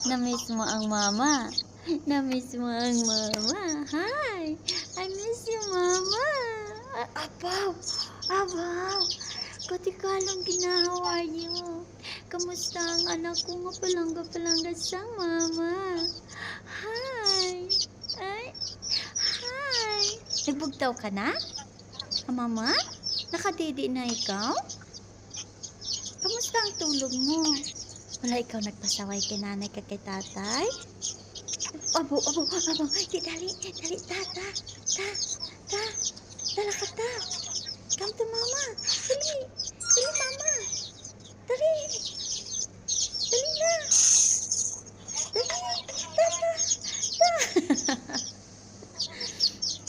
Na-miss mo ang mama. Na-miss mo ang mama. Hi! I miss you, mama. Abaw! Abaw! Katigalang gina, how are you? Kamusta ang anak ko nga palangga-palangga sa mama? Hi! Ay! Hi! Nagbugtaw ka na? Mama? Nakadidi na ikaw? Kamusta ang tulog mo? Wala ikaw nagpasaway kay nanay ka kay tatay? Abo, di dali, tata, dala ka ta. Come to mama, dali mama, dali na, tata.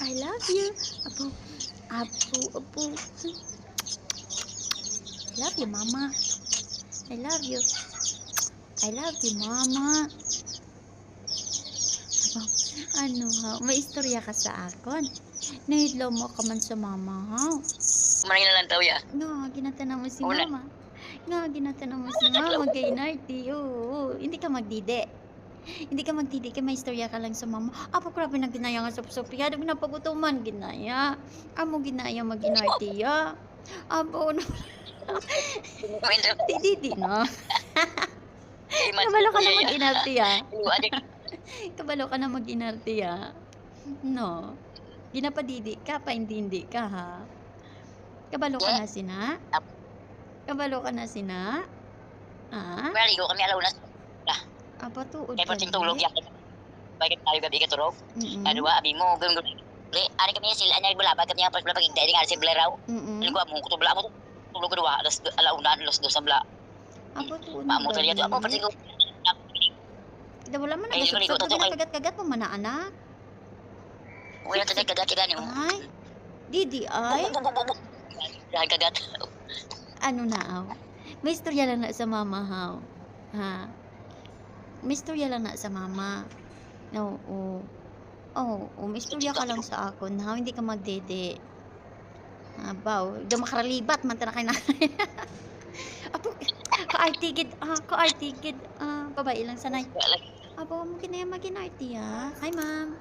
I love you, abo. I love you, mama. I love you, mama. Ano ha? May istorya ka sa akon. Nahidlaw mo ka man sa mama ha? Kumain na lang daw ya. Nga, ginatanaw mo si Una. mama. Kay Narty. Oo. Hindi ka magdide. Kaya may istorya ka lang sa mama. Apo, grabe na ginaya nga sa Sophia. Dabi na pagutuman, ginaya. Amo ginaya mag-inarty ya. Apo, no. Di no. Kabalo ka na mag-inarty ya. Kabalo ka na mag-inarty ya. No. Ginapadidi ka, hindi ka ha. Kabalo ka na sina? Ah? Maligo kami alaw na. Apa tuod Kaya pati tulog yan. Bakit tayo gabi ka tulog? Kadua, abi mo, gulong. Ani kami sila, ani bulabag kami ang pagpapag hindi nga si Bleraw. Ano ko mo kutubla mo. Tulog kedua, alauna, alas dos sabla. Apa tuod? Maamo tadi itu apa pati ko. Kita wala man kagat-kagat mo mana anak. Wala tadi kagat niyo. Ay. Didi ay. Dahil kagat. Ano na aw? May istorya lang na sa mama haw. Ha? May istorya lang na sa mama. Oo. May istorya ka lang sa akon haw, hindi ka magdede. Abaw, do makaralibat man ta na kay nanay. Apo, kaartigid, babae lang sanay. Apo, mo kinaya mag-inarty ha. Hi, ma'am.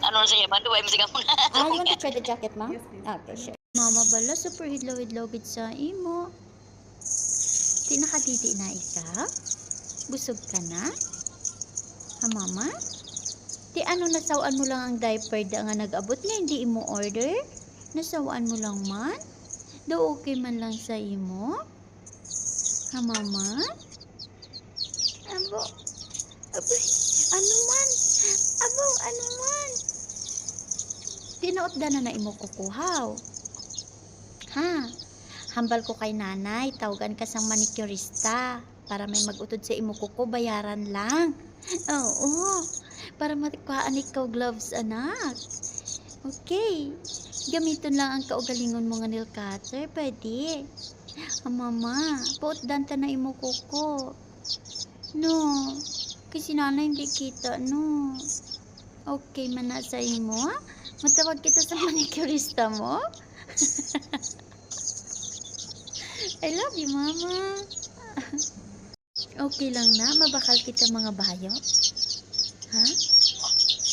Ano siya, bandu ay musiga mo na. You want to try the jacket, ma'am? Okay, sure. Mama bala, super hidlaw-hidlaw gid sa imo. Di nakadidi na ikaw? Busog ka na? Ha, mama? Di ano, nasawaan mo lang ang diaper da nga nag-abot nga, hindi imo order? Nasawaan mo lang man? Do okay man lang sa imo? Ha, mama? Abo, ano man? Tinood na imo kukuhaw. Ha? Hambal ko kay nanay, tawagan ka sang manicurista para may mag-utod sa imo kuko, bayaran lang. Oo. Para matikuhaan ikaw gloves, anak. Okay. Gamiton lang ang kaugalingon mo nga nail cutter, pwede. Mama, puot-dan ta na imo kuko. No. Kasi nanay hindi kita, no. Okay man na sa imo, ha? Matawag kita sa manicurista mo? I love you, mama. Okay lang na, mabakal kita mga bayo. Ha?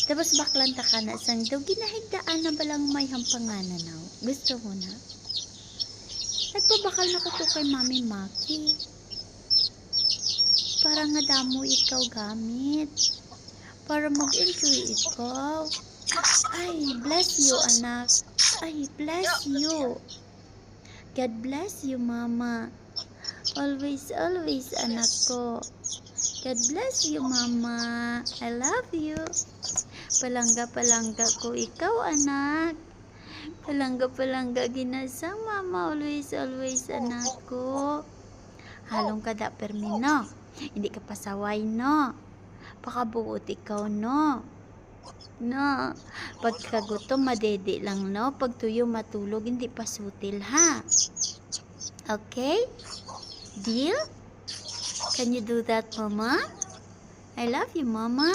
Tapos baklanta ka na sang daw, ginahigdaan na balang may hampanganan na. Gusto mo na? Nagbabakal na ko to kay Mami Maki. Para nga damo ikaw gamit. Para mag-enjoy ikaw. Ay, bless you, anak. Ay, bless you. God bless you, mama. Always, anak ko. God bless you, mama. I love you. Palangga ko ikaw, anak. Palangga ginasang mama. Always, anak ko. Halong ka da permino. Hindi ka pasaway, no? Pakabuot ikaw, no? No. Pagkagutom, madede lang, no? Pagtuyo, matulog, hindi pasutil, ha? Okay? Deal? Can you do that, mama? I love you, mama.